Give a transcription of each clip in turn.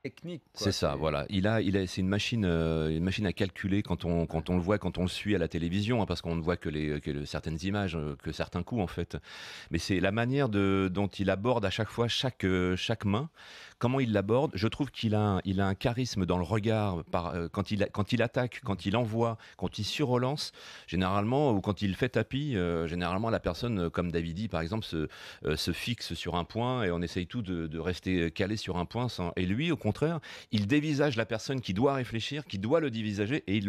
technique, quoi. C'est ça, voilà. C'est une machine à calculer quand on le voit, quand on le suit à la télévision, hein, parce qu'on ne voit certaines images, que certains coups en fait. Mais c'est la manière dont il aborde à chaque fois chaque main, comment il l'aborde. Je trouve il a un charisme dans le regard quand il attaque, quand il envoie, quand il surrelance, généralement, ou quand il fait tapis, généralement la personne, comme Davidi par exemple, se fixe sur un point et on essaye tout de rester calé sur un point. Et lui, au contraire, il dévisage la personne qui doit réfléchir, qui doit le dévisager, et il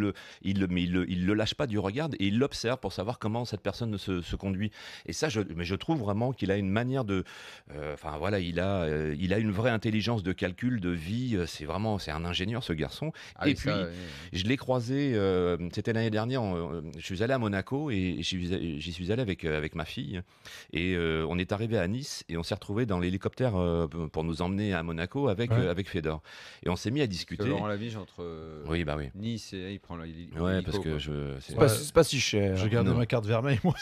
le lâche pas du regard et il l'observe pour savoir comment cette personne se conduit. Et ça, mais je trouve vraiment qu'il a une manière enfin voilà, il a une vraie intelligence de calcul, de vie. C'est un ingénieur ce garçon. Ah Et oui, puis, ça, je l'ai croisé, c'était l'année dernière, je suis allé à Monaco et j'y suis allé avec ma fille. Et on est arrivé à Nice et on s'est retrouvé dans l'hélicoptère pour nous emmener à Monaco avec Fedor. Et on s'est mis à discuter. Laurent Labiche entre Oui, bah oui. Nice et il prend l'hélico. Ouais, parce que C'est pas si cher. J'ai gardé Non. ma carte vermeille, moi.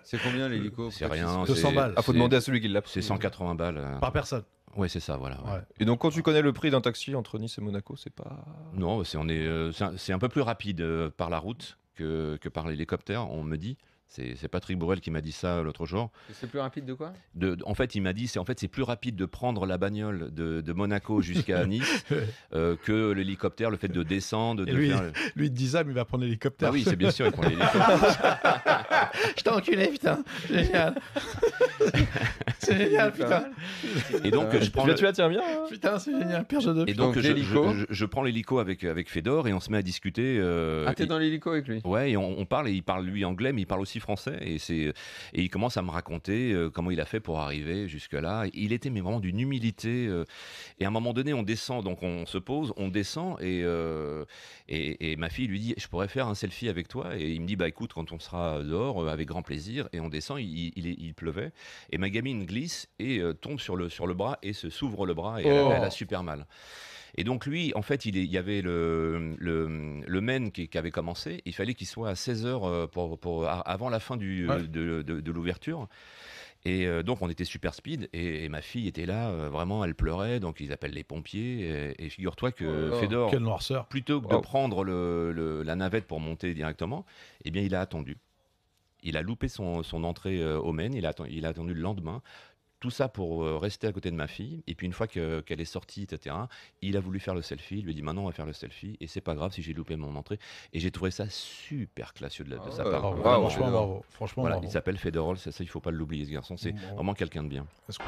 C'est combien l'hélico? c'est rien. 200 balles. Ah, faut demander à celui qui l'a pris. C'est 180 balles. Par personne. Ouais, c'est ça, voilà. Ouais. Ouais. Et donc, quand tu connais le prix d'un taxi entre Nice et Monaco, c'est pas. Non, c'est un peu plus rapide par la route que par l'hélicoptère, on me dit. C'est Patrick Bourrel qui m'a dit ça l'autre jour. C'est plus rapide de quoi? En fait, il m'a dit, c'est plus rapide de prendre la bagnole de Monaco jusqu'à Nice que l'hélicoptère, le fait de descendre, Et de lui, faire. lui, il te dit ça, mais il va prendre l'hélicoptère. Ah oui, c'est bien sûr, il prend l'hélicoptère. Je t'ai enculé, putain. Génial. C'est génial, putain. Et donc, je prends. Tu la tiens bien hein. Putain, c'est génial. Pire jeu de Et putain. donc, l'hélico. je prends l'hélico avec Fedor et on se met à discuter. Ah, t'es dans l'hélico avec lui? Ouais, et on parle, et il parle lui anglais, mais il parle aussi français. Et il commence à me raconter comment il a fait pour arriver jusque-là. Il était mais vraiment d'une humilité. Et à un moment donné, on descend, donc on se pose, on descend, et ma fille lui dit, je pourrais faire un selfie avec toi? Et il me dit, bah écoute, quand on sera dehors, avec grand plaisir. Et on descend, il pleuvait. Et ma gamine glisse et tombe sur le bras et s'ouvre le bras et elle a super mal. Et donc lui, en fait, il y avait le men qui avait commencé. Il fallait qu'il soit à 16h avant la fin de l'ouverture. Et donc on était super speed et ma fille était là, vraiment, elle pleurait. Donc ils appellent les pompiers. Et figure-toi que Fedor, Quelle noirceur. plutôt que de prendre la navette pour monter directement, eh bien il a attendu. Il a loupé son entrée au Maine. Il a attendu le lendemain. Tout ça pour rester à côté de ma fille. Et puis une fois qu'elle est sortie, etc., il a voulu faire le selfie. Il lui a dit, maintenant on va faire le selfie. Et c'est pas grave si j'ai loupé mon entrée. Et j'ai trouvé ça super classieux de sa part. Bravo, Vraiment, franchement, bravo. Franchement, voilà, bravo. il s'appelle Fedorol. Ça, il faut pas l'oublier, ce garçon. C'est Bon. vraiment quelqu'un de bien. Est-ce que-